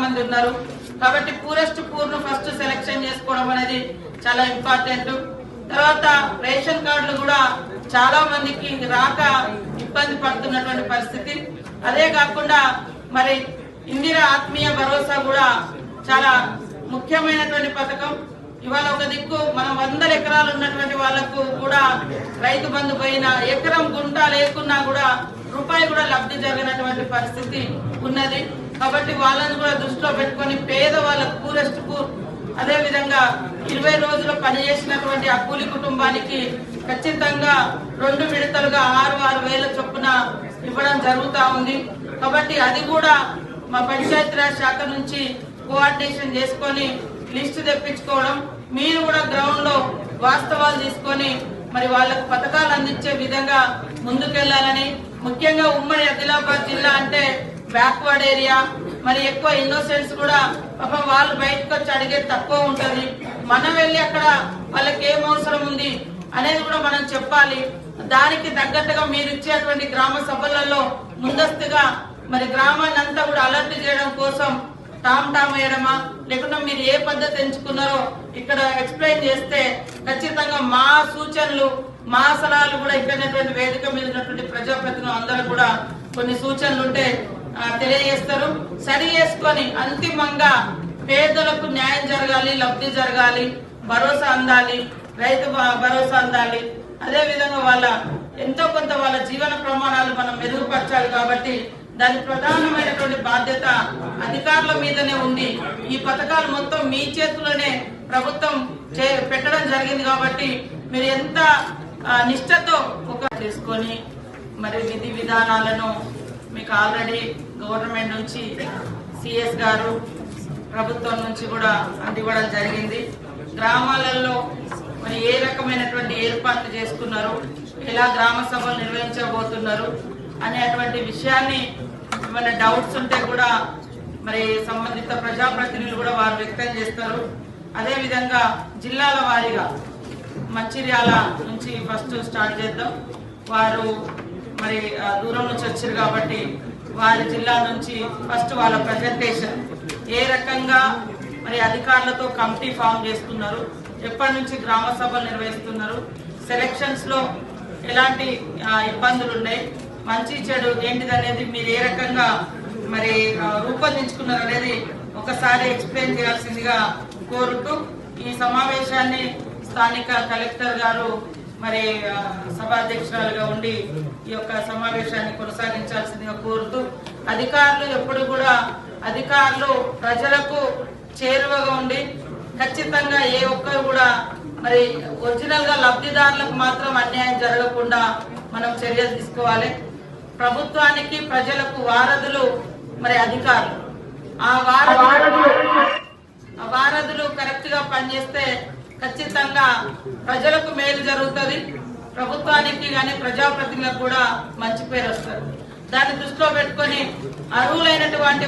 మంది ఉన్నారు కాబట్టి పూరెస్ట్ పూర్ ను ఫస్ట్ సెలెక్షన్ చేసుకోవడం అనేది చాలా ఇంపార్టెంట్. తర్వాత రేషన్ కార్డులు కూడా చాలా మందికి రాక ఇబ్బంది పడుతున్నటువంటి పరిస్థితి. అదే కాకుండా మరి ఇందిరా ఆత్మీయ భరోసా కూడా చాలా ముఖ్యమైనటువంటి పథకం. ఇవాళ ఒక దిక్కు మనం 100 ఎకరాలు ఉన్నటువంటి వాళ్లకు కూడా రైతు బంధు పోయిన ఎకరం గుంట లేకున్నా కూడా రూపాయి కూడా లబ్ధి జరిగినటువంటి పరిస్థితి ఉన్నది. కాబట్టి వాళ్ళని కూడా దృష్టిలో పెట్టుకొని పేద వాళ్ళకు పూరెస్ట్ పూర్, అదే విధంగా 20 రోజులు పనిచేసినటువంటి ఆ కూలి కుటుంబానికి ఖచ్చితంగా 2 విడతలుగా 6,6 వేల చొప్పున ఇవ్వడం జరుగుతా ఉంది. కాబట్టి అది కూడా మా పంచాయతీరాజ్ శాఖ నుంచి కోఆర్డినేషన్ చేసుకొని లిస్టు తెప్పించుకోవడం, మీరు కూడా గ్రౌండ్ లో వాస్తవాలు తీసుకొని మరి వాళ్ళకు పథకాలు అందించే విధంగా ముందుకెళ్లాలని. ముఖ్యంగా ఉమ్మడి ఆదిలాబాద్ జిల్లా అంటే బ్యాక్వర్డ్ ఏరియా, మరి ఎక్కువ ఇన్నోసెంట్స్ కూడా పాపం వాళ్ళు బయటకు వచ్చి అడిగేది తక్కువ ఉంటది. మనం వెళ్ళి అక్కడ వాళ్ళకి ఏం అవసరం ఉంది అనేది కూడా మనం చెప్పాలి. దానికి తగ్గట్టుగా మీరు ఇచ్చేటువంటి గ్రామ సభలలో ముందస్తుగా మరి గ్రామాన్ని అంతా కూడా అలర్ట్ చేయడం కోసం టామ్ వేయడమా, లేకుండా మీరు ఏ పద్ధతి ఎంచుకున్నారో ఇక్కడ ఎక్స్ప్లెయిన్ చేస్తే ఖచ్చితంగా మా సూచనలు మా సలహాలు కూడా ఇక్కడ వేదిక మీద ఉన్నటువంటి ప్రజాప్రతినిధులు అందరూ కూడా కొన్ని సూచనలు ఉంటే తెలియజేస్తారు. సరి చేసుకొని అంతిమంగా పేదలకు న్యాయం జరగాలి, లబ్ధి జరగాలి, భరోసా అందాలి, రైతు భరోసా అందాలి. అదే విధంగా వాళ్ళ ఎంతో కొంత వాళ్ళ జీవన ప్రమాణాలు మనం మెరుగుపరచాలి. కాబట్టి దాని ప్రధానమైనటువంటి బాధ్యత అధికారుల మీదనే ఉంది. ఈ పథకాలు మొత్తం మీ చేతుల్లోనే ప్రభుత్వం పెట్టడం జరిగింది. కాబట్టి మీరు ఎంత నిష్ఠతో చేసుకొని మరి విధి విధానాలను మీకు ఆల్రెడీ గవర్నమెంట్ నుంచి సిఎస్ గారు ప్రభుత్వం నుంచి కూడా అందివ్వడం జరిగింది. గ్రామాలలో మరి ఏ రకమైనటువంటి ఏర్పాట్లు చేసుకున్నారు, ఎలా గ్రామ సభలు నిర్వహించబోతున్నారు అనేటువంటి విషయాన్ని ఏమైనా డౌట్స్ ఉంటే కూడా మరి సంబంధిత ప్రజాప్రతినిధులు కూడా వారు వ్యక్తం చేస్తారు. అదే విధంగా జిల్లాల వారీగా మంచిర్యాల నుంచి ఫస్ట్ స్టార్ట్ చేద్దాం. వారు మరి దూరం నుంచి వచ్చారు కాబట్టి వారి జిల్లా నుంచి ఫస్ట్ వాళ్ళ ప్రజెంటేషన్ ఏ రకంగా మరి అధికారులతో కమిటీ ఫామ్ చేస్తున్నారు, ఎప్పటి నుంచి గ్రామ సభలు నిర్వహిస్తున్నారు, సెలక్షన్స్ లో ఎలాంటి ఇబ్బందులు ఉన్నాయి, మంచి చెడు ఏంటిది అనేది మీరు ఏ రకంగా మరి రూపొందించుకున్నారు అనేది ఒకసారి ఎక్స్ప్లెయిన్ చేయాల్సిందిగా కోరుతూ ఈ సమావేశాన్ని స్థానిక కలెక్టర్ గారు మరి సభాధ్యక్షురాలుగా ఉండి ఈ యొక్క సమావేశాన్ని కొనసాగించాల్సిందిగా కోరుతూ, అధికారులు ఎప్పుడు కూడా అధికారులు ప్రజలకు చేరువగా ఉండి ఖచ్చితంగా ఏ ఒక్కరు కూడా మరి ఒరిజినల్ గా లబ్ధిదారులకు మాత్రం అన్యాయం జరగకుండా మనం చర్యలు తీసుకోవాలి. ప్రభుత్వానికి ప్రజలకు వారధులు మరి అధికారులు. ఆ వారధులు కరెక్ట్ గా పనిచేస్తే ఖచ్చితంగా ప్రజలకు మేలు జరుగుతుంది, ప్రభుత్వానికి కానీ ప్రజాప్రతినిధులకు కూడా మంచి పేరు వస్తుంది. దాన్ని దృష్టిలో పెట్టుకొని అర్హులైనటువంటి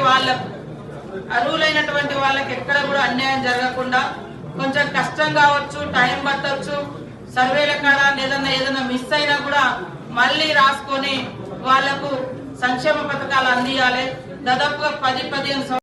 వాళ్ళకి ఎక్కడ కూడా అన్యాయం జరగకుండా, కొంచెం కష్టం కావచ్చు, టైం పట్టవచ్చు, సర్వేల కాడ ఏదైనా మిస్ అయినా కూడా మళ్ళీ రాసుకొని వాళ్లకు సంక్షేమ పథకాలు అందియాలి. దాదాపుగా 10-15